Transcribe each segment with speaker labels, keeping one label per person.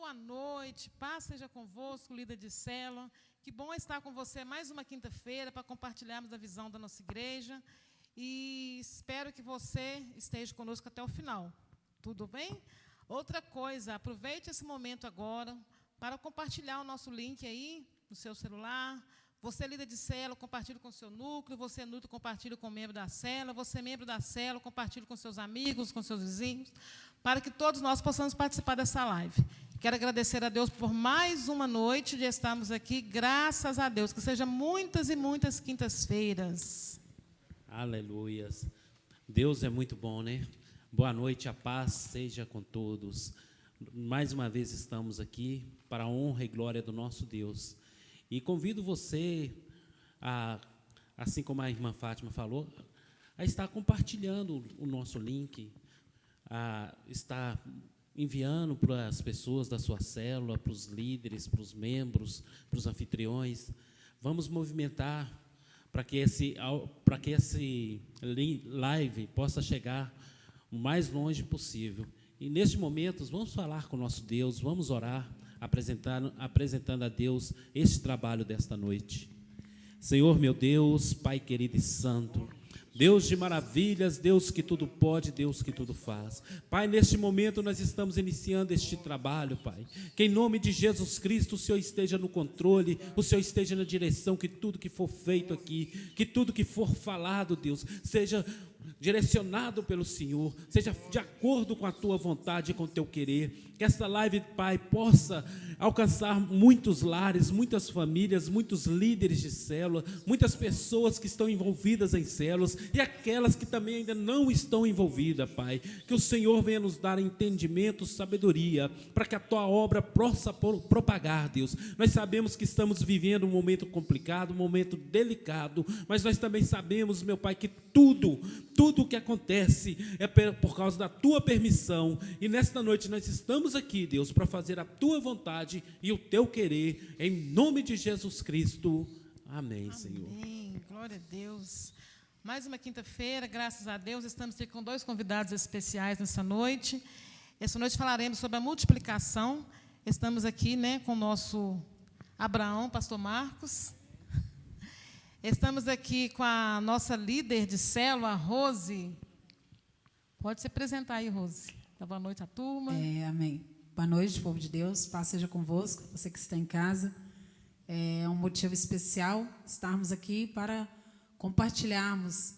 Speaker 1: boa noite, paz seja convosco, líder de célula. Que bom estar com você mais uma quinta-feira para compartilharmos a visão da nossa igreja. E espero que você esteja conosco até o final. Tudo bem? Outra coisa, aproveite esse momento agora para compartilhar o nosso link aí no seu celular. Você, líder de célula, compartilhe com o seu núcleo. Você, núcleo, compartilhe com o membro da célula. Você, membro da célula, compartilhe com seus amigos, com seus vizinhos, para que todos nós possamos participar dessa live. Quero agradecer a Deus por mais uma noite de estarmos aqui, graças a Deus. Que sejam muitas e muitas quintas-feiras.
Speaker 2: Aleluias. Deus é muito bom, né? Boa noite, a paz seja com todos. Mais uma vez estamos aqui para a honra e glória do nosso Deus. E convido você, assim como a irmã Fátima falou, a estar compartilhando o nosso link, a estar enviando para as pessoas da sua célula, para os líderes, para os membros, para os anfitriões. Vamos movimentar para que esse live possa chegar o mais longe possível. E, neste momento, vamos falar com o nosso Deus, vamos orar, apresentando a Deus este trabalho desta noite. Senhor, meu Deus, Pai querido e santo, Deus de maravilhas, Deus que tudo pode, Deus que tudo faz. Pai, neste momento nós estamos iniciando este trabalho, Pai. Que em nome de Jesus Cristo o Senhor esteja no controle, o Senhor esteja na direção, que tudo que for feito aqui, que tudo que for falado, Deus, seja direcionado pelo Senhor, seja de acordo com a Tua vontade e com o Teu querer. Que esta live, Pai, possa alcançar muitos lares, muitas famílias, muitos líderes de célula, muitas pessoas que estão envolvidas em células e aquelas que também ainda não estão envolvidas, Pai. Que o Senhor venha nos dar entendimento, sabedoria, para que a Tua obra possa propagar, Deus. Nós sabemos que estamos vivendo um momento complicado, um momento delicado, mas nós também sabemos, meu Pai, que tudo o que acontece é por causa da Tua permissão. E nesta noite nós estamos aqui, Deus, para fazer a Tua vontade e o Teu querer, em nome de Jesus Cristo. Amém, Senhor.
Speaker 1: Amém, glória a Deus. Mais uma quinta-feira, graças a Deus, estamos aqui com dois convidados especiais nessa noite. Essa noite falaremos sobre a multiplicação. Estamos aqui, com o nosso Abraão, pastor Marcos. Estamos aqui com a nossa líder de célula, Rose. Pode se apresentar aí, Rose. Boa noite à turma.
Speaker 3: Amém. Boa noite, povo de Deus. Paz seja convosco, você que está em casa. É um motivo especial estarmos aqui para compartilharmos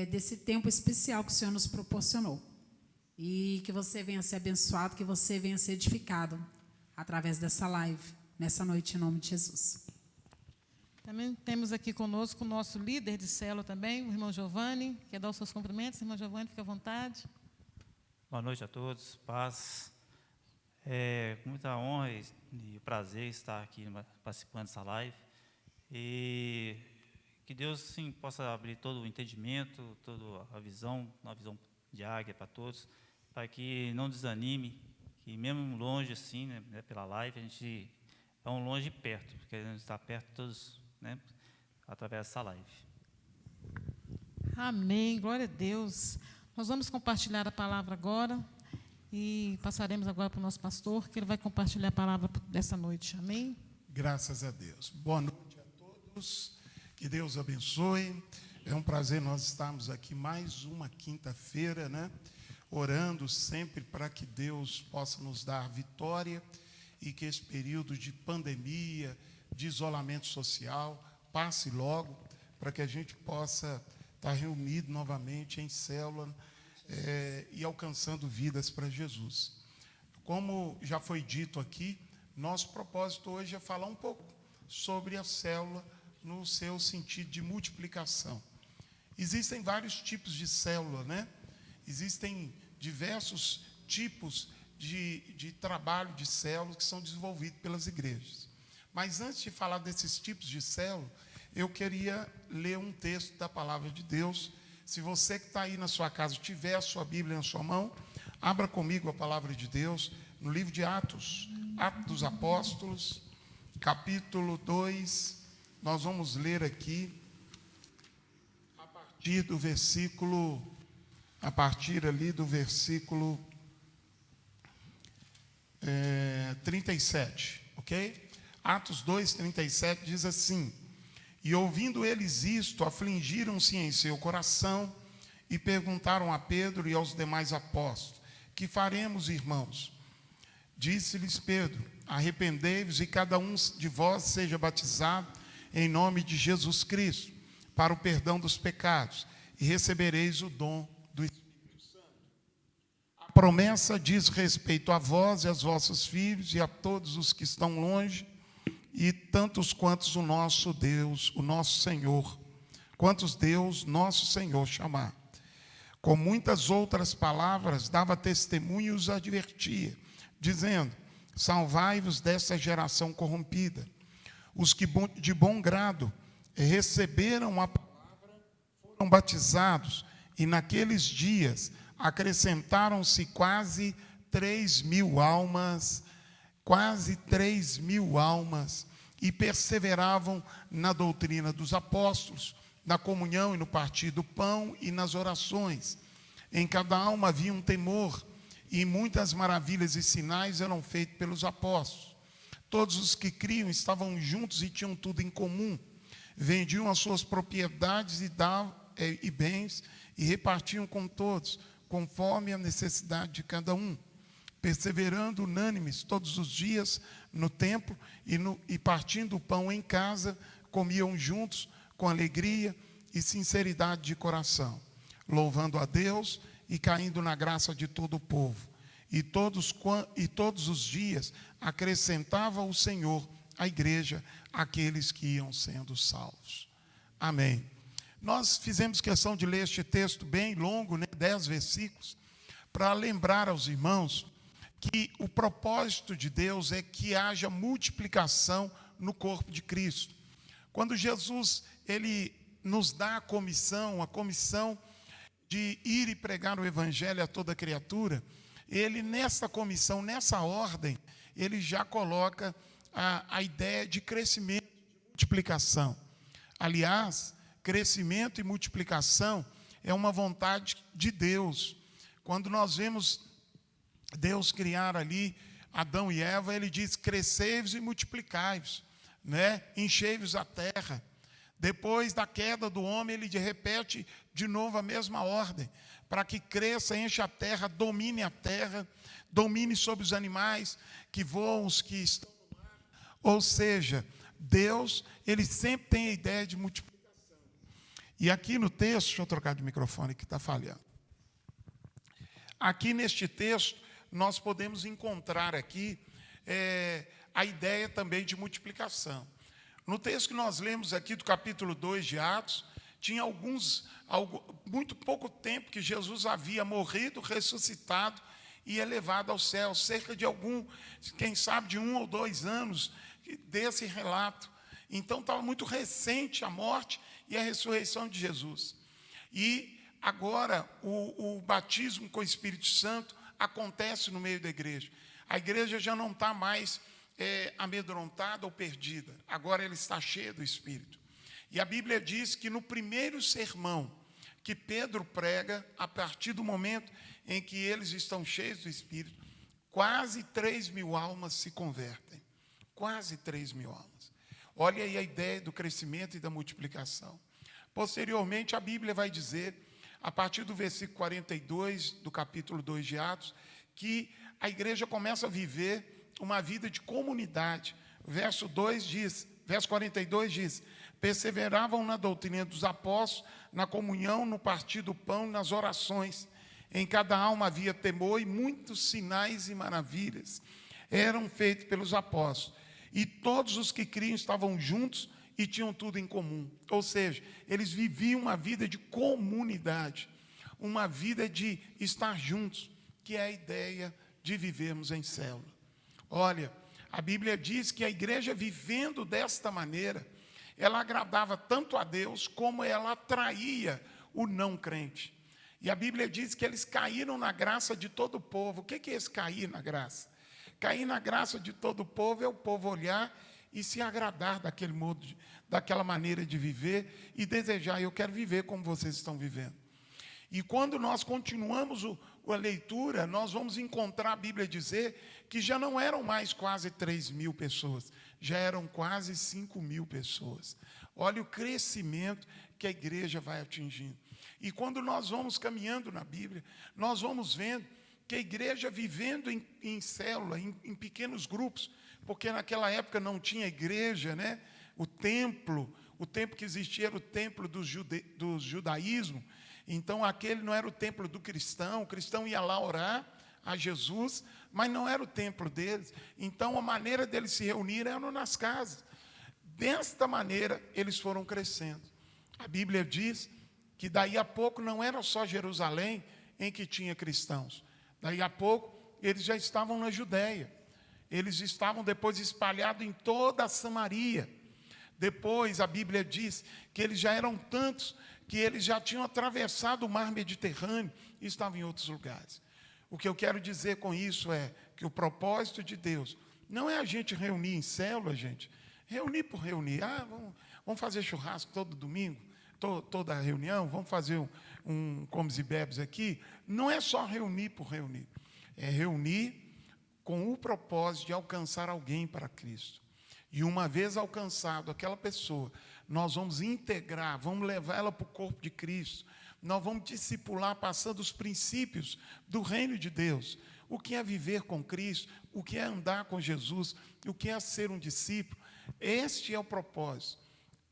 Speaker 3: desse tempo especial que o Senhor nos proporcionou. E que você venha ser abençoado, que você venha ser edificado através dessa live, nessa noite, em nome de Jesus.
Speaker 1: Também temos aqui conosco o nosso líder de célula também, o irmão Giovanni. Quer dar os seus cumprimentos? Irmão Giovanni, fique à vontade.
Speaker 4: Boa noite a todos, paz. Com muita honra e prazer estar aqui participando dessa live. E que Deus, sim, possa abrir todo o entendimento, toda a visão, uma visão de águia para todos, para que não desanime, que mesmo longe assim, pela live, a gente é um longe e perto, porque a gente está perto de todos, através dessa live.
Speaker 1: Amém, glória a Deus. Nós vamos compartilhar a palavra agora e passaremos agora para o nosso pastor, que ele vai compartilhar a palavra dessa noite. Amém?
Speaker 5: Graças a Deus. Boa noite a todos, que Deus abençoe. É um prazer nós estarmos aqui mais uma quinta-feira, orando sempre para que Deus possa nos dar vitória e que esse período de pandemia, de isolamento social, passe logo, para que a gente possa estar reunido novamente em célula e alcançando vidas para Jesus. Como já foi dito aqui, nosso propósito hoje é falar um pouco sobre a célula no seu sentido de multiplicação. Existem vários tipos de célula, Existem diversos tipos de trabalho de célula que são desenvolvidos pelas igrejas. Mas antes de falar desses tipos de célula, eu queria ler um texto da palavra de Deus. Se você que está aí na sua casa tiver a sua Bíblia na sua mão, abra comigo a palavra de Deus no livro de Atos, Atos dos Apóstolos, capítulo 2. Nós vamos ler aqui a partir do versículo, 37, ok? Atos 2, 37 diz assim: e ouvindo eles isto, afligiram-se em seu coração e perguntaram a Pedro e aos demais apóstolos: que faremos, irmãos? Disse-lhes Pedro: arrependei-vos e cada um de vós seja batizado em nome de Jesus Cristo, para o perdão dos pecados, e recebereis o dom do Espírito Santo. A promessa diz respeito a vós e aos vossos filhos e a todos os que estão longe, e tantos quantos o nosso Deus, o nosso Senhor, quantos Deus, nosso Senhor, chamar. Com muitas outras palavras, dava testemunho e os advertia, dizendo: salvai-vos dessa geração corrompida. Os que de bom grado receberam a palavra foram batizados, e naqueles dias acrescentaram-se quase 3.000 almas, e perseveravam na doutrina dos apóstolos, na comunhão e no partir do pão e nas orações. Em cada alma havia um temor, e muitas maravilhas e sinais eram feitos pelos apóstolos. Todos os que criam estavam juntos e tinham tudo em comum. Vendiam as suas propriedades e bens e repartiam com todos, conforme a necessidade de cada um. Perseverando unânimes todos os dias no templo e partindo o pão em casa, comiam juntos com alegria e sinceridade de coração, louvando a Deus e caindo na graça de todo o povo. E todos os dias acrescentava o Senhor à igreja aqueles que iam sendo salvos. Amém. Nós fizemos questão de ler este texto bem longo, 10 versículos, para lembrar aos irmãos que o propósito de Deus é que haja multiplicação no corpo de Cristo. Quando Jesus ele nos dá a comissão de ir e pregar o evangelho a toda criatura, ele nessa comissão, nessa ordem, ele já coloca a ideia de crescimento, de multiplicação. Aliás, crescimento e multiplicação é uma vontade de Deus. Quando nós vemos Deus criar ali Adão e Eva, ele diz: crescei-vos e multiplicai-vos, enchei-vos a terra. Depois da queda do homem, ele repete de novo a mesma ordem, para que cresça, encha a terra, domine sobre os animais que voam, os que estão no mar. Ou seja, Deus, ele sempre tem a ideia de multiplicação. E aqui no texto, deixa eu trocar de microfone que está falhando. Aqui neste texto, nós podemos encontrar aqui a ideia também de multiplicação. No texto que nós lemos aqui do capítulo 2 de Atos, tinha muito pouco tempo que Jesus havia morrido, ressuscitado e elevado ao céu, cerca de quem sabe de 1 ou 2 anos desse relato. Então estava muito recente a morte e a ressurreição de Jesus. E agora o batismo com o Espírito Santo acontece no meio da igreja. A igreja já não está mais amedrontada ou perdida. Agora ela está cheia do Espírito. E a Bíblia diz que no primeiro sermão que Pedro prega, a partir do momento em que eles estão cheios do Espírito, quase 3.000 almas se convertem. Quase 3.000 almas. Olha aí a ideia do crescimento e da multiplicação. Posteriormente, a Bíblia vai dizer, a partir do versículo 42 do capítulo 2 de Atos, que a igreja começa a viver uma vida de comunidade. Verso 42 diz: perseveravam na doutrina dos apóstolos, na comunhão, no partir do pão, nas orações. Em cada alma havia temor, e muitos sinais e maravilhas eram feitos pelos apóstolos. E todos os que criam estavam juntos e tinham tudo em comum. Ou seja, eles viviam uma vida de comunidade, uma vida de estar juntos, que é a ideia de vivermos em célula. Olha, a Bíblia diz que a igreja, vivendo desta maneira, ela agradava tanto a Deus, como ela atraía o não crente. E a Bíblia diz que eles caíram na graça de todo o povo. O que é esse cair na graça? Cair na graça de todo o povo é o povo olhar e se agradar daquele modo, daquela maneira de viver e desejar: eu quero viver como vocês estão vivendo. E quando nós continuamos a leitura, nós vamos encontrar a Bíblia dizer que já não eram mais quase 3.000 pessoas, já eram quase 5.000 pessoas. Olha o crescimento que a igreja vai atingindo. E quando nós vamos caminhando na Bíblia, nós vamos vendo que a igreja vivendo em célula, em pequenos grupos, porque naquela época não tinha igreja, né? O templo que existia era o templo do judaísmo. Então, aquele não era o templo do cristão. O cristão ia lá orar a Jesus, mas não era o templo deles. Então, a maneira deles se reunir era nas casas. Desta maneira, eles foram crescendo. A Bíblia diz que daí a pouco não era só Jerusalém em que tinha cristãos. Daí a pouco, eles já estavam na Judéia. Eles estavam depois espalhados em toda a Samaria. Depois, a Bíblia diz que eles já eram tantos que eles já tinham atravessado o mar Mediterrâneo e estavam em outros lugares. O que eu quero dizer com isso é que o propósito de Deus não é a gente reunir em célula, gente. Reunir por reunir. Vamos fazer churrasco todo domingo, toda reunião, vamos fazer um comes e bebes aqui. Não é só reunir por reunir. É reunir com o propósito de alcançar alguém para Cristo. E uma vez alcançado aquela pessoa, nós vamos integrar, vamos levar ela para o corpo de Cristo. Nós vamos discipular passando os princípios do reino de Deus. O que é viver com Cristo, o que é andar com Jesus, o que é ser um discípulo. Este é o propósito.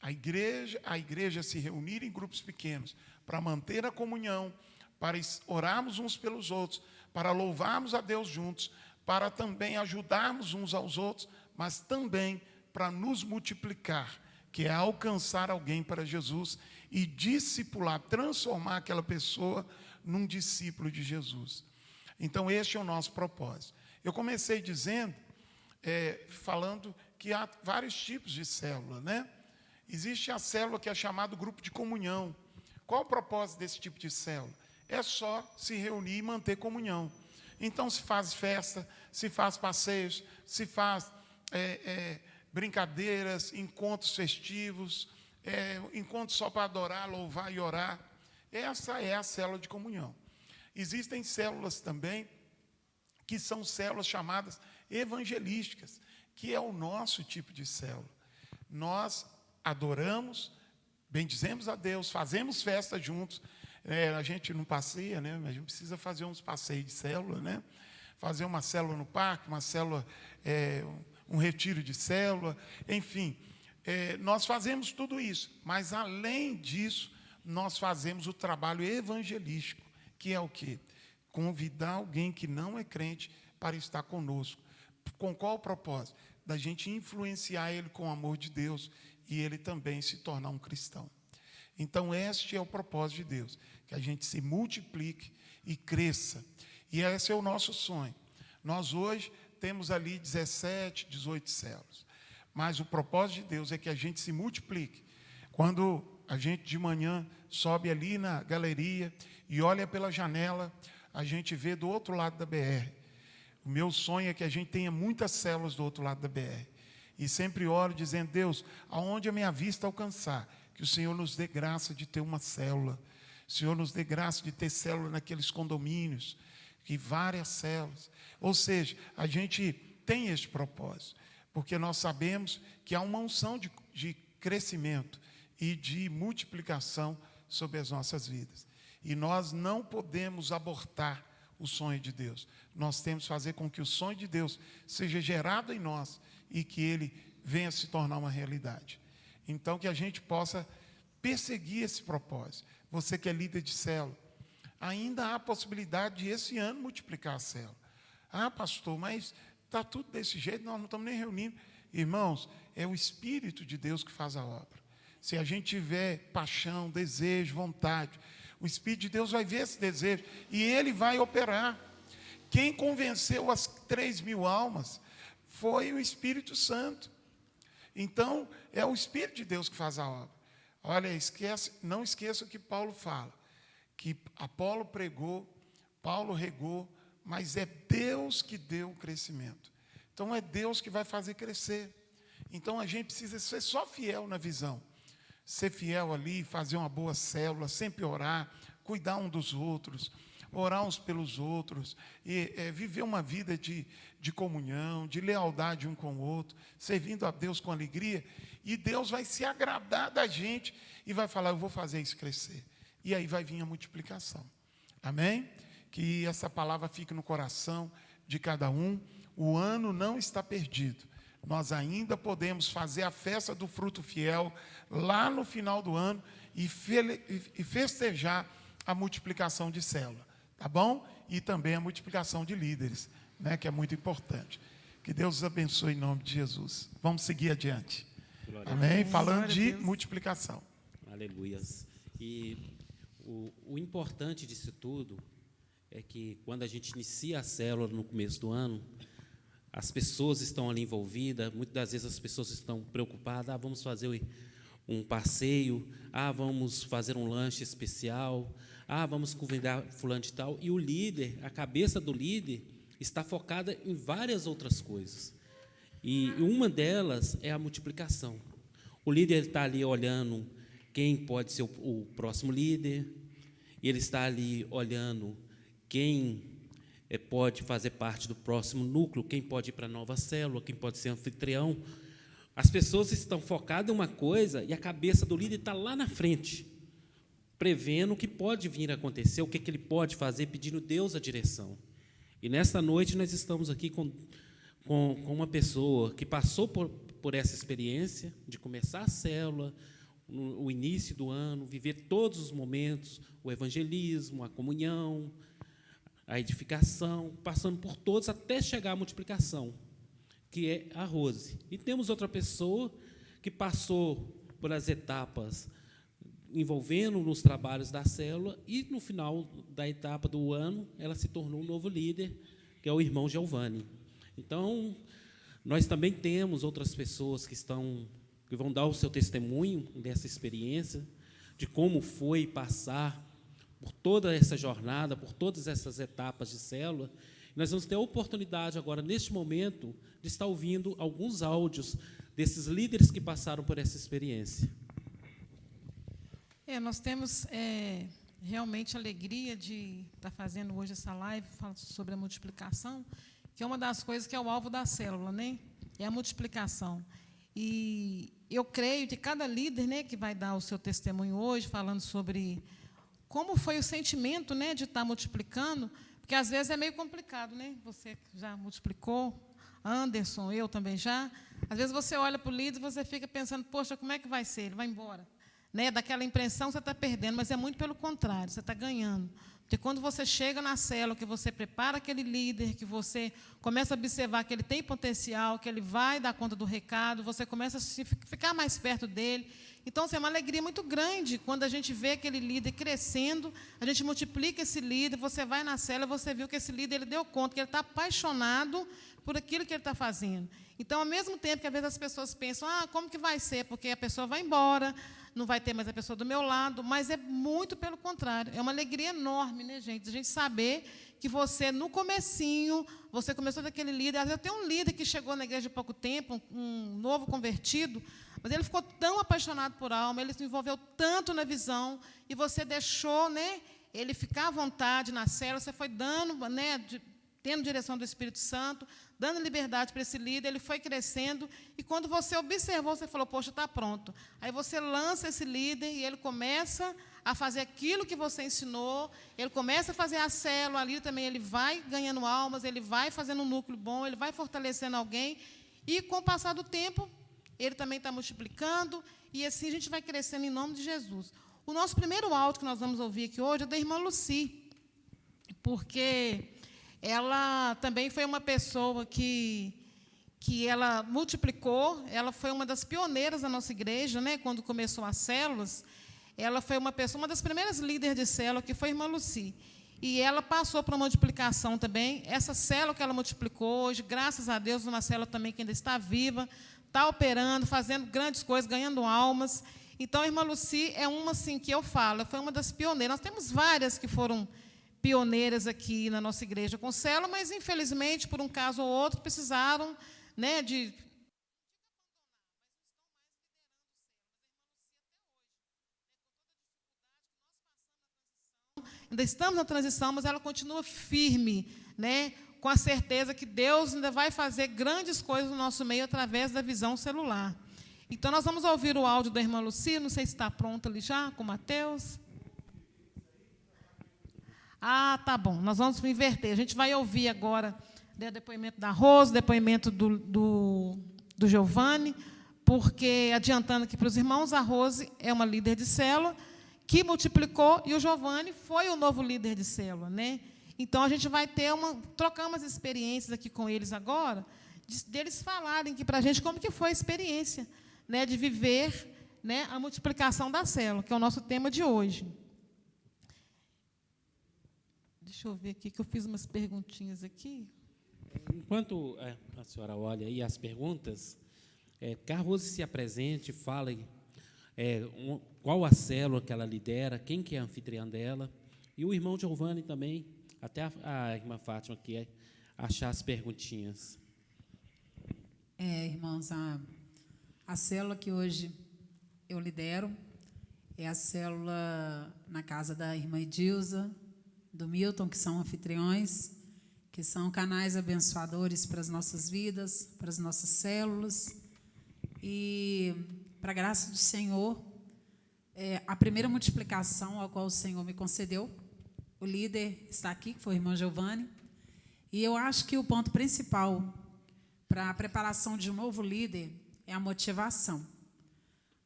Speaker 5: A igreja se reunir em grupos pequenos para manter a comunhão, para orarmos uns pelos outros, para louvarmos a Deus juntos, para também ajudarmos uns aos outros, mas também para nos multiplicar, que é alcançar alguém para Jesus e discipular, transformar aquela pessoa num discípulo de Jesus. Então, este é o nosso propósito. Eu comecei dizendo, falando que há vários tipos de célula, né? Existe a célula que é chamada grupo de comunhão. Qual o propósito desse tipo de célula? É só se reunir e manter comunhão. Então, se faz festa, se faz passeios, se faz brincadeiras, encontros festivos, encontros só para adorar, louvar e orar. Essa é a célula de comunhão. Existem células também que são células chamadas evangelísticas, que é o nosso tipo de célula. Nós adoramos, bendizemos a Deus, fazemos festa juntos. A gente não passeia, né? Mas a gente precisa fazer uns passeios de célula, né? Fazer uma célula no parque, uma célula, um retiro de célula, enfim. Nós fazemos tudo isso, mas além disso, nós fazemos o trabalho evangelístico, que é o quê? Convidar alguém que não é crente para estar conosco. Com qual propósito? Da gente influenciar ele com o amor de Deus e ele também se tornar um cristão. Então, este é o propósito de Deus, que a gente se multiplique e cresça. E esse é o nosso sonho. Nós hoje temos ali 17, 18 células. Mas o propósito de Deus é que a gente se multiplique. Quando a gente de manhã sobe ali na galeria e olha pela janela, a gente vê do outro lado da BR. O meu sonho é que a gente tenha muitas células do outro lado da BR. E sempre oro dizendo, Deus, aonde a minha vista alcançar, que o Senhor nos dê graça de ter uma célula. O Senhor nos dê graça de ter célula naqueles condomínios, que várias células. Ou seja, a gente tem este propósito, porque nós sabemos que há uma unção de crescimento e de multiplicação sobre as nossas vidas. E nós não podemos abortar o sonho de Deus. Nós temos que fazer com que o sonho de Deus seja gerado em nós e que ele venha se tornar uma realidade. Então, que a gente possa perseguir esse propósito. Você que é líder de célula, ainda há a possibilidade de esse ano multiplicar a célula. Pastor, mas está tudo desse jeito, nós não estamos nem reunindo. Irmãos, é o Espírito de Deus que faz a obra. Se a gente tiver paixão, desejo, vontade, o Espírito de Deus vai ver esse desejo e ele vai operar. Quem convenceu as 3.000 almas foi o Espírito Santo. Então, é o Espírito de Deus que faz a obra. Olha, não esqueça o que Paulo fala, que Apolo pregou, Paulo regou, mas é Deus que deu o crescimento. Então, é Deus que vai fazer crescer. Então, a gente precisa ser só fiel na visão. Ser fiel ali, fazer uma boa célula, sempre orar, cuidar um dos outros, orar uns pelos outros, e viver uma vida de comunhão, de lealdade um com o outro, servindo a Deus com alegria, e Deus vai se agradar da gente e vai falar, eu vou fazer isso crescer. E aí vai vir a multiplicação. Amém? Que essa palavra fique no coração de cada um. O ano não está perdido. Nós ainda podemos fazer a festa do fruto fiel lá no final do ano e festejar a multiplicação de célula, tá bom? E também a multiplicação de líderes, né, que é muito importante. Que Deus os abençoe em nome de Jesus. Vamos seguir adiante. Amém? Falando de multiplicação.
Speaker 2: Aleluias. E o importante disso tudo é que quando a gente inicia a célula no começo do ano, as pessoas estão ali envolvidas, muitas das vezes as pessoas estão preocupadas, vamos fazer um passeio, vamos fazer um lanche especial, vamos convidar fulano de tal, e o líder, a cabeça do líder, está focada em várias outras coisas. E uma delas é a multiplicação. O líder está ali olhando quem pode ser o próximo líder, e ele está ali olhando quem pode fazer parte do próximo núcleo, quem pode ir para a nova célula, quem pode ser anfitrião. As pessoas estão focadas em uma coisa e a cabeça do líder está lá na frente, prevendo o que pode vir a acontecer, o que ele pode fazer, pedindo Deus a direção. E nesta noite nós estamos aqui com uma pessoa que passou por essa experiência de começar a célula, o início do ano, viver todos os momentos, o evangelismo, a comunhão, a edificação, passando por todos até chegar à multiplicação, que é a Rose. E temos outra pessoa que passou por as etapas envolvendo nos trabalhos da célula e, no final da etapa do ano, ela se tornou um novo líder, que é o irmão Giovanni. Então, nós também temos outras pessoas que vão dar o seu testemunho dessa experiência, de como foi passar por toda essa jornada, por todas essas etapas de célula. Nós vamos ter a oportunidade agora, neste momento, de estar ouvindo alguns áudios desses líderes que passaram por essa experiência.
Speaker 1: Nós temos realmente a alegria de estar fazendo hoje essa live, falando sobre a multiplicação, que é uma das coisas que é o alvo da célula, né? É a multiplicação. E eu creio que cada líder, né, que vai dar o seu testemunho hoje, falando sobre como foi o sentimento, né, de estar multiplicando, porque às vezes é meio complicado, né? Você já multiplicou, Anderson, eu também já. Às vezes você olha para o líder e você fica pensando, poxa, como é que vai ser? Ele vai embora. Né? Daquela impressão você está perdendo, mas é muito pelo contrário, você está ganhando. Porque quando você chega na célula, que você prepara aquele líder, que você começa a observar que ele tem potencial, que ele vai dar conta do recado, você começa a ficar mais perto dele. Então, assim, é uma alegria muito grande quando a gente vê aquele líder crescendo, a gente multiplica esse líder, você vai na célula, você viu que esse líder ele deu conta, que ele está apaixonado por aquilo que ele está fazendo. Então, ao mesmo tempo que às vezes as pessoas pensam, como que vai ser? Porque a pessoa vai embora, não vai ter mais a pessoa do meu lado, mas é muito pelo contrário. É uma alegria enorme, né, gente? A gente saber que você, no comecinho, você começou daquele líder. Às vezes tem um líder que chegou na igreja há pouco tempo, um novo convertido, mas ele ficou tão apaixonado por alma, ele se envolveu tanto na visão, e você deixou, né, ele ficar à vontade na célula, você foi dando, né, tendo direção do Espírito Santo, dando liberdade para esse líder, ele foi crescendo, e quando você observou, você falou, poxa, está pronto. Aí você lança esse líder e ele começa a fazer aquilo que você ensinou, ele começa a fazer a célula, ali também ele vai ganhando almas, ele vai fazendo um núcleo bom, ele vai fortalecendo alguém, e com o passar do tempo, ele também está multiplicando, e assim a gente vai crescendo em nome de Jesus. O nosso primeiro áudio que nós vamos ouvir aqui hoje é da irmã Lucy, porque ela também foi uma pessoa que ela multiplicou, ela foi uma das pioneiras da nossa igreja, né, quando começou as células. Ela foi uma das primeiras líderes de célula, que foi a irmã Lucy. E ela passou por uma multiplicação também. Essa célula que ela multiplicou hoje, graças a Deus, uma célula também que ainda está viva, está operando, fazendo grandes coisas, ganhando almas. Então, a irmã Lucy é uma, assim, que eu falo, foi uma das pioneiras. Nós temos várias que foram pioneiras aqui na nossa igreja com célula, mas, infelizmente, por um caso ou outro, precisaram, né, de... ainda estamos na transição, mas ela continua firme, né, com a certeza que Deus ainda vai fazer grandes coisas no nosso meio através da visão celular. Então, nós vamos ouvir o áudio da irmã Lucia, não sei se está pronto ali já, com o Mateus. Ah, tá bom, nós vamos inverter. A gente vai ouvir agora o depoimento da Rose, o depoimento do Giovanni, porque, adiantando aqui para os irmãos, a Rose é uma líder de célula que multiplicou, e o Giovanni foi o novo líder de célula, né? Então, a gente vai trocar umas experiências aqui com eles agora, deles falarem aqui para a gente como que foi a experiência, né, de viver, né, a multiplicação da célula, que é o nosso tema de hoje. Deixa eu ver aqui, que eu fiz umas perguntinhas aqui.
Speaker 2: Enquanto a senhora olha aí as perguntas, que a Rose se apresente, fale qual a célula que ela lidera, quem que é a anfitriã dela, e o irmão Giovanni também, até a irmã Fátima, que achar as perguntinhas.
Speaker 3: Irmãos, a célula que hoje eu lidero é a célula na casa da irmã Edilza, do Milton, que são anfitriões, que são canais abençoadores para as nossas vidas, para as nossas células. E, para a graça do Senhor, a primeira multiplicação a qual o Senhor me concedeu, o líder está aqui, que foi o irmão Giovanni, e eu acho que o ponto principal para a preparação de um novo líder é a motivação.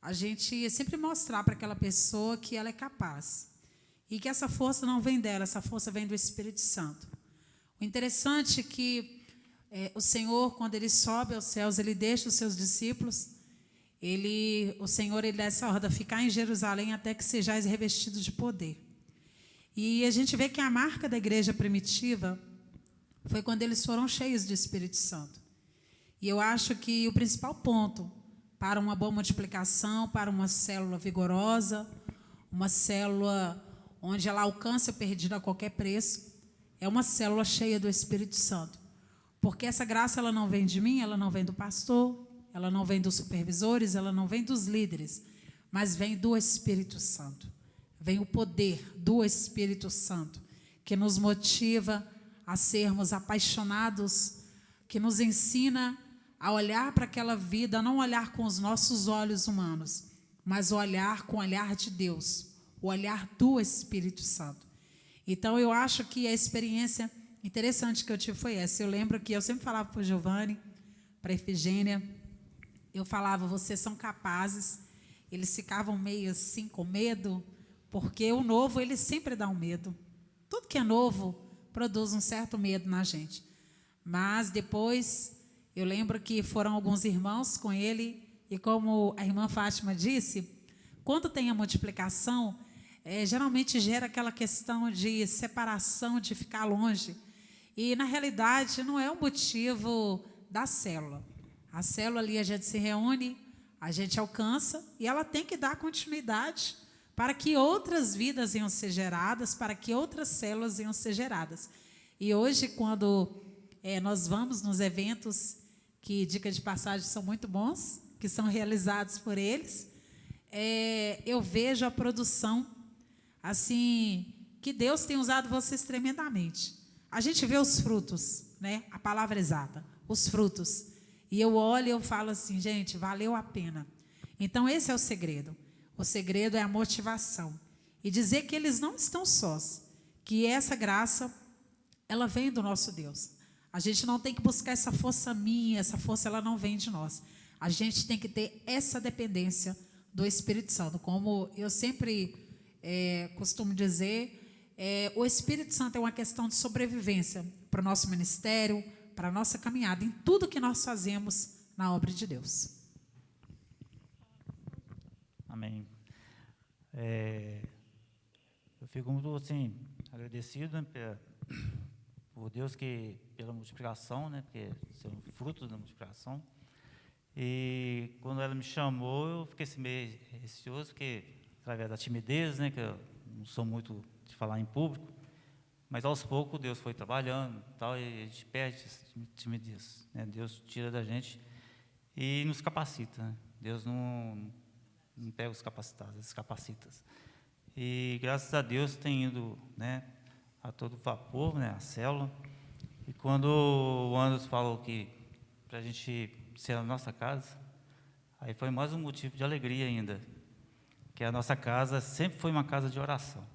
Speaker 3: A gente sempre mostrar para aquela pessoa que ela é capaz, e que essa força não vem dela, essa força vem do Espírito Santo. O interessante é que o Senhor, quando Ele sobe aos céus, Ele deixa os seus discípulos, o Senhor Ele dá essa ordem, ficar em Jerusalém até que sejais revestidos de poder. E a gente vê que a marca da igreja primitiva foi quando eles foram cheios do Espírito Santo. E eu acho que o principal ponto para uma boa multiplicação, para uma célula vigorosa, uma célula onde ela alcança o perdido a qualquer preço, é uma célula cheia do Espírito Santo. Porque essa graça ela não vem de mim, ela não vem do pastor, ela não vem dos supervisores, ela não vem dos líderes, mas vem do Espírito Santo. Vem o poder do Espírito Santo, que nos motiva a sermos apaixonados, que nos ensina a olhar para aquela vida, não olhar com os nossos olhos humanos, mas olhar com o olhar de Deus, o olhar do Espírito Santo. Então, eu acho que a experiência interessante que eu tive foi essa. Eu lembro que eu sempre falava para o Giovanni, para a Efigênia, eu falava, vocês são capazes. Eles ficavam meio assim, com medo, porque o novo, ele sempre dá um medo. Tudo que é novo produz um certo medo na gente. Mas depois, eu lembro que foram alguns irmãos com ele, e como a irmã Fátima disse, quando tem a multiplicação, geralmente gera aquela questão de separação, de ficar longe. E, na realidade, não é o motivo da célula. A célula ali, a gente se reúne, a gente alcança, e ela tem que dar continuidade para que outras vidas iam ser geradas, para que outras células iam ser geradas. E hoje, quando nós vamos nos eventos, que, dica de passagem, são muito bons, que são realizados por eles, eu vejo a produção, assim, que Deus tem usado vocês tremendamente. A gente vê os frutos, né? A palavra exata, os frutos. E eu olho e eu falo assim, gente, valeu a pena. Então, esse é o segredo. O segredo é a motivação. E dizer que eles não estão sós, que essa graça, ela vem do nosso Deus. A gente não tem que buscar essa força minha, essa força ela não vem de nós. A gente tem que ter essa dependência do Espírito Santo. Como eu sempre costumo dizer, o Espírito Santo é uma questão de sobrevivência para o nosso ministério, para a nossa caminhada, em tudo que nós fazemos na obra de Deus.
Speaker 4: Amém. Eu fico muito assim, agradecido, né, por Deus pela multiplicação, né, porque são frutos da multiplicação. E quando ela me chamou, eu fiquei assim, meio receoso, porque através da timidez, né, que eu não sou muito de falar em público, mas aos poucos Deus foi trabalhando e tal, e a gente perde essa timidez, né? Deus tira da gente e nos capacita, né? Deus não pega os capacitados, os capacita. E, graças a Deus, tem ido, né, a todo vapor, né, a célula. E quando o Anderson falou que para a gente ser a nossa casa, aí foi mais um motivo de alegria ainda, que a nossa casa sempre foi uma casa de oração.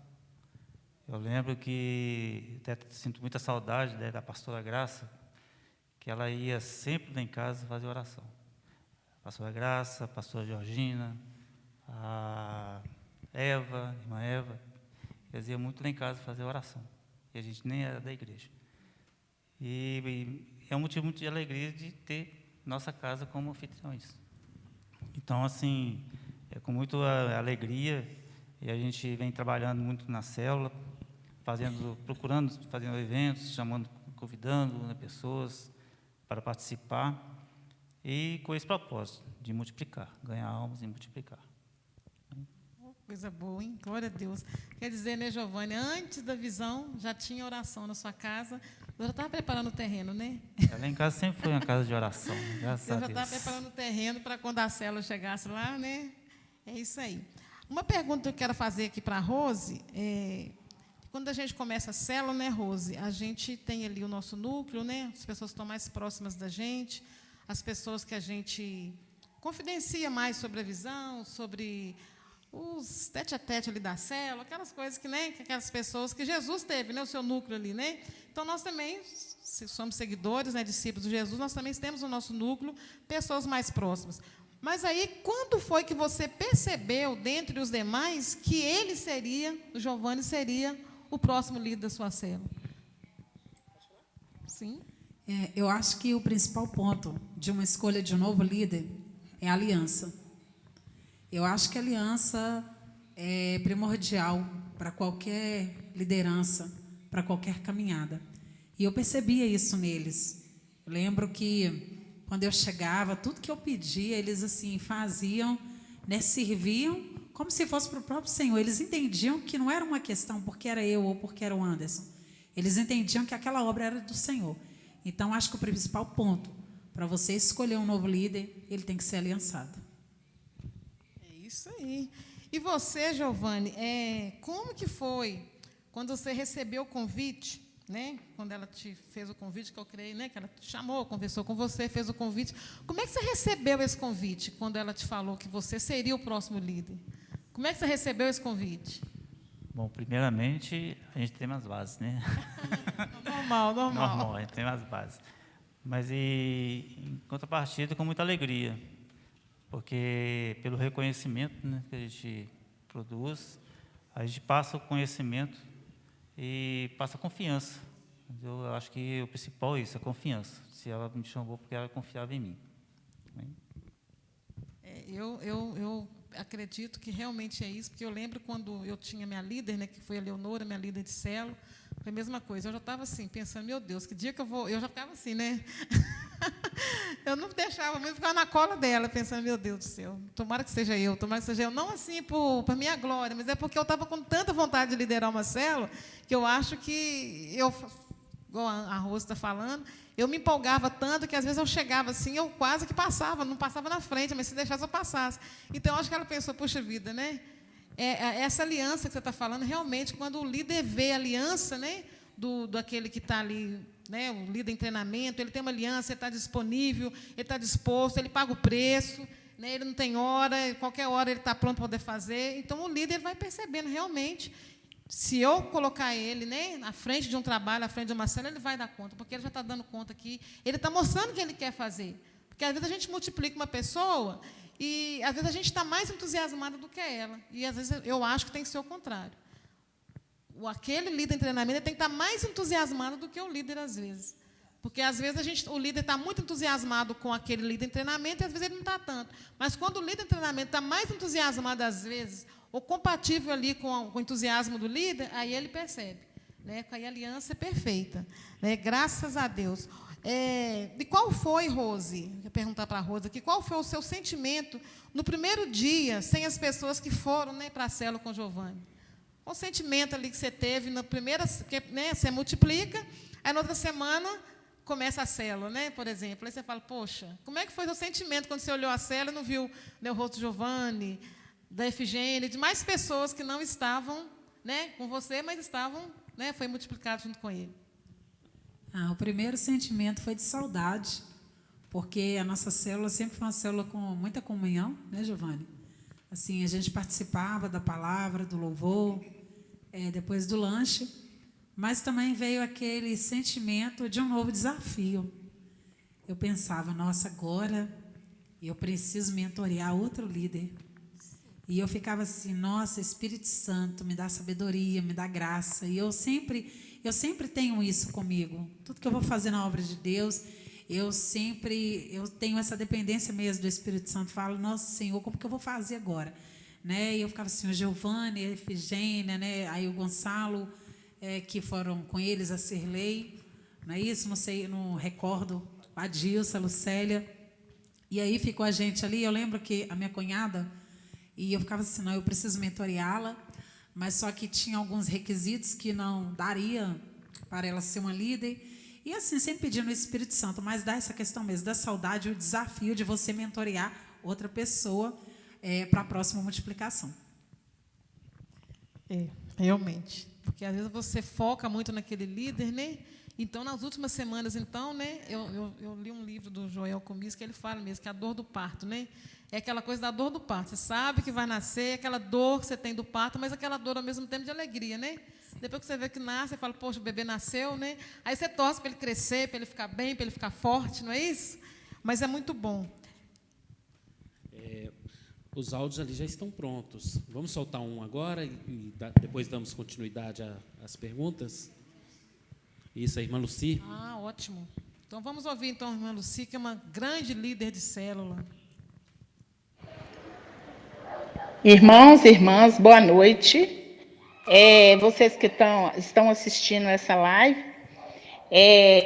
Speaker 4: Eu lembro que até sinto muita saudade, né, da pastora Graça, que ela ia sempre lá em casa fazer oração. A pastora Graça, a pastora Georgina, a Eva, a irmã Eva, eles iam muito lá em casa fazer oração. E a gente nem era da igreja. E é um motivo muito de alegria de ter nossa casa como anfitriões. Então, assim, é com muita alegria, e a gente vem trabalhando muito na célula, procurando, fazendo eventos, chamando, convidando, né, pessoas para participar, e com esse propósito de multiplicar, ganhar almas e multiplicar.
Speaker 1: Coisa boa, hein? Glória a Deus. Quer dizer, né, Giovânia, antes da visão, já tinha oração na sua casa. Eu já estava preparando o terreno, né?
Speaker 4: Lá em casa sempre foi uma casa de oração, graças a
Speaker 1: Eu
Speaker 4: Deus.
Speaker 1: já estava preparando o terreno para quando a célula chegasse lá, né? É isso aí. Uma pergunta que eu quero fazer aqui para a Rose quando a gente começa a célula, né, Rose, a gente tem ali o nosso núcleo, né? As pessoas que estão mais próximas da gente, as pessoas que a gente confidencia mais sobre a visão, sobre os tete-a-tete ali da célula, aquelas coisas que, né, aquelas pessoas que Jesus teve, né, o seu núcleo ali, né? Então, nós também, se somos seguidores, né, discípulos de Jesus, nós também temos no nosso núcleo pessoas mais próximas. Mas aí, quando foi que você percebeu, dentre os demais, que ele seria, o Giovanni seria o próximo líder da sua célula? Sim.
Speaker 3: Eu acho que o principal ponto de uma escolha de um novo líder é a aliança. Eu acho que a aliança é primordial para qualquer liderança, para qualquer caminhada. E eu percebia isso neles. Eu lembro que, quando eu chegava, tudo que eu pedia, eles assim faziam, né, serviam como se fosse para o próprio Senhor. Eles entendiam que não era uma questão porque era eu ou porque era o Anderson. Eles entendiam que aquela obra era do Senhor. Então, acho que o principal ponto para você escolher um novo líder, ele tem que ser aliançado.
Speaker 1: Isso aí. E você, Giovanni, como que foi quando você recebeu o convite, né? Quando ela te fez o convite, que eu creio, né? Que ela te chamou, conversou com você, fez o convite. Como é que você recebeu esse convite quando ela te falou que você seria o próximo líder? Como é que você recebeu esse convite?
Speaker 4: Bom, primeiramente, a gente tem umas bases, né?
Speaker 1: Normal.
Speaker 4: Normal, a gente tem umas bases. Mas, em contrapartida, com muita alegria, porque pelo reconhecimento, né, que a gente produz, a gente passa o conhecimento e passa a confiança. Eu acho que o principal é isso, a confiança. Se ela me chamou porque ela confiava em mim.
Speaker 1: Eu acredito que realmente é isso, porque eu lembro quando eu tinha minha líder, né, que foi a Leonora, minha líder de célula, foi a mesma coisa. Eu já estava assim, pensando, meu Deus, que dia que eu vou... Eu já ficava assim, né? Eu não deixava mesmo ficar na cola dela, pensando, meu Deus do céu, tomara que seja eu. Não assim para minha glória, mas é porque eu estava com tanta vontade de liderar uma célula, que eu acho que igual a Rose está falando, eu me empolgava tanto que às vezes eu chegava assim, eu quase que passava, não passava na frente, mas se deixasse eu passasse. Então, eu acho que ela pensou, puxa vida, né? Essa aliança que você está falando, realmente, quando o líder vê a aliança, né, daquele que está ali, né, o líder em treinamento, ele tem uma aliança, ele está disponível, ele está disposto, ele paga o preço, né, ele não tem hora, qualquer hora ele está pronto para poder fazer. Então, o líder vai percebendo realmente, se eu colocar ele, né, à frente de um trabalho, à frente de uma célula, ele vai dar conta, porque ele já está dando conta aqui, ele está mostrando o que ele quer fazer. Porque, às vezes, a gente multiplica uma pessoa e, às vezes, a gente está mais entusiasmado do que ela. E, às vezes, eu acho que tem que ser o contrário. Aquele líder em treinamento ele tem que estar mais entusiasmado do que o líder, às vezes. Porque, às vezes, o líder está muito entusiasmado com aquele líder em treinamento e, às vezes, ele não está tanto. Mas, quando o líder em treinamento está mais entusiasmado, às vezes, ou compatível ali com o entusiasmo do líder, aí ele percebe, né? Aí a aliança é perfeita, né? Graças a Deus. E qual foi, Rose, vou perguntar para a Rose aqui, qual foi o seu sentimento no primeiro dia, sem as pessoas que foram, né, para a célula com o Giovanni? Qual o sentimento ali que você teve na primeira, porque, né, você multiplica, aí na outra semana começa a célula, né, por exemplo, aí você fala, poxa, como é que foi o seu sentimento quando você olhou a célula e não viu, né, o rosto do Giovanni, da Efigênia, de mais pessoas que não estavam, né, com você, mas estavam, né, foi multiplicado junto com ele.
Speaker 3: O primeiro sentimento foi de saudade, porque a nossa célula sempre foi uma célula com muita comunhão, né, Giovanni? Assim, a gente participava da palavra, do louvor, depois do lanche, mas também veio aquele sentimento de um novo desafio. Eu pensava, nossa, agora eu preciso mentorear outro líder. E eu ficava assim, nossa, Espírito Santo, me dá sabedoria, me dá graça. E eu sempre tenho isso comigo. Tudo que eu vou fazer na obra de Deus, eu tenho essa dependência mesmo do Espírito Santo. Falo, nossa, Senhor, como que eu vou fazer agora? Né? E eu ficava assim, o Giovanni, a Efigênia, né? Aí o Gonçalo, que foram com eles, a Cirlei, não é isso? Não sei, não recordo, a Dilsa, a Lucélia. E aí ficou a gente ali, eu lembro que a minha cunhada, e eu ficava assim, não, eu preciso mentoreá-la, mas só que tinha alguns requisitos que não daria para ela ser uma líder. E assim, sempre pedindo o Espírito Santo, mas dá essa questão mesmo, da saudade, o desafio de você mentorear outra pessoa para a próxima multiplicação.
Speaker 1: Realmente. Porque às vezes você foca muito naquele líder, né? Então, nas últimas semanas, então, né, eu li um livro do Joel Comis, que ele fala mesmo que a dor do parto, né? É aquela coisa da dor do parto. Você sabe que vai nascer, aquela dor que você tem do parto, mas aquela dor ao mesmo tempo de alegria, né? Depois que você vê que nasce, você fala, poxa, o bebê nasceu, né? Aí você torce para ele crescer, para ele ficar bem, para ele ficar forte, não é isso? Mas é muito bom.
Speaker 2: Os áudios ali já estão prontos. Vamos soltar um agora e depois damos continuidade às perguntas? Isso, a irmã Luci.
Speaker 1: Ótimo. Então, vamos ouvir, então, a irmã Luci, que é uma grande líder de célula.
Speaker 6: Irmãos e irmãs, boa noite. Vocês que estão assistindo essa live,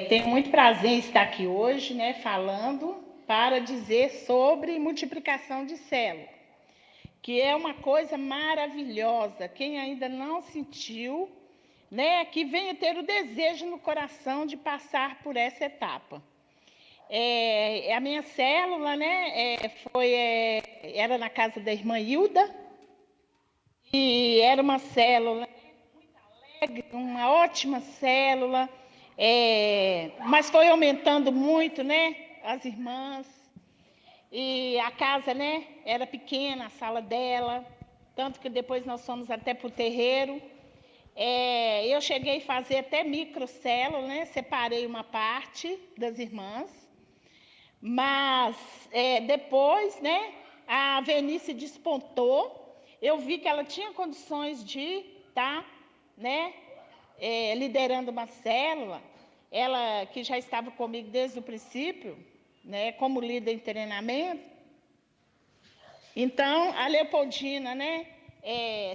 Speaker 6: tenho muito prazer em estar aqui hoje, né, falando para dizer sobre multiplicação de célula, que é uma coisa maravilhosa. Quem ainda não sentiu, né, que venha ter o desejo no coração de passar por essa etapa. A minha célula, né, era na casa da irmã Hilda, e era uma célula muito alegre, uma ótima célula, mas foi aumentando muito, né, as irmãs, e a casa, né, era pequena, a sala dela, tanto que depois nós fomos até para o terreiro. Eu cheguei a fazer até microcélula, né, separei uma parte das irmãs, mas depois, né, a Venice despontou. Eu vi que ela tinha condições de estar, né, liderando uma célula. Ela que já estava comigo desde o princípio, né, como líder em treinamento. Então, a Leopoldina, né,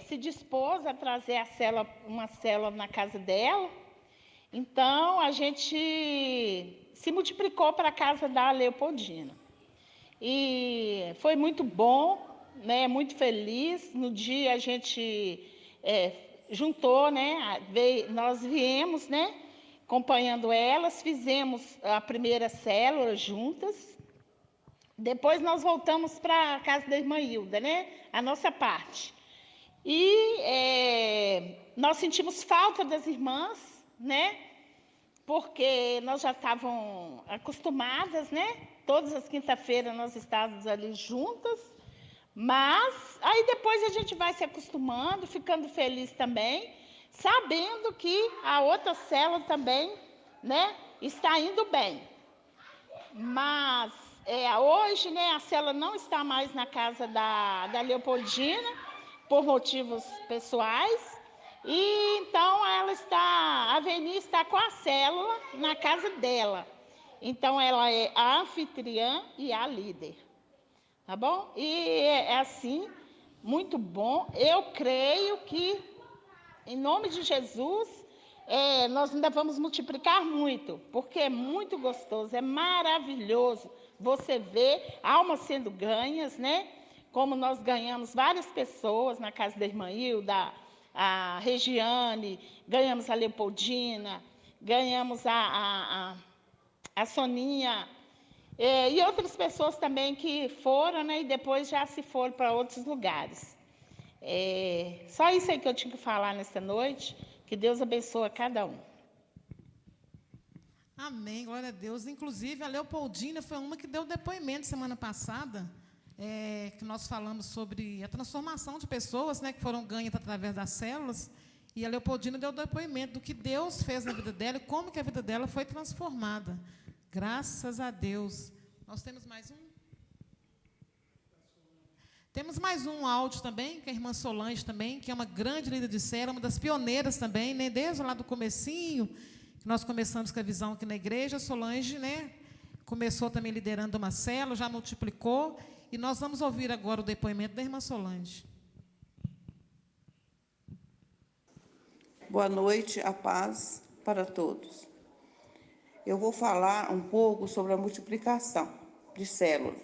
Speaker 6: se dispôs a trazer uma célula na casa dela. Então, a gente se multiplicou para a casa da Leopoldina. E foi muito bom, né, muito feliz. No dia a gente juntou, né, nós viemos, né, acompanhando elas, fizemos a primeira célula juntas. Depois nós voltamos para a casa da irmã Hilda, né, a nossa parte. E nós sentimos falta das irmãs, né, porque nós já estávamos acostumadas, né, todas as quinta-feiras nós estávamos ali juntas, mas aí depois a gente vai se acostumando, ficando feliz também, sabendo que a outra célula também, né, está indo bem. Mas hoje, né, a célula não está mais na casa da Leopoldina, por motivos pessoais, e então a Veni está com a célula na casa dela. Então, ela é a anfitriã e a líder. Tá bom? E é assim, muito bom. Eu creio que, em nome de Jesus, nós ainda vamos multiplicar muito, porque é muito gostoso, é maravilhoso você ver almas sendo ganhas, né? Como nós ganhamos várias pessoas na casa da irmã Hilda, a Regiane, ganhamos a Leopoldina, ganhamos a Soninha, e outras pessoas também que foram, né, e depois já se foram para outros lugares. Só isso aí que eu tinha que falar nesta noite. Que Deus abençoe a cada um.
Speaker 1: Amém, glória a Deus. Inclusive, a Leopoldina foi uma que deu depoimento semana passada, que nós falamos sobre a transformação de pessoas, né, que foram ganhas através das células. E a Leopoldina deu depoimento do que Deus fez na vida dela e como que a vida dela foi transformada. Graças a Deus. Nós temos mais um? Temos mais um áudio também, que é a irmã Solange também, que é uma grande líder de célula, uma das pioneiras também, né, desde lá do comecinho, que nós começamos com a visão aqui na igreja. Solange, né, começou também liderando uma célula, já multiplicou, e nós vamos ouvir agora o depoimento da irmã Solange.
Speaker 7: Boa noite, a paz para todos. Eu vou falar um pouco sobre a multiplicação de célula.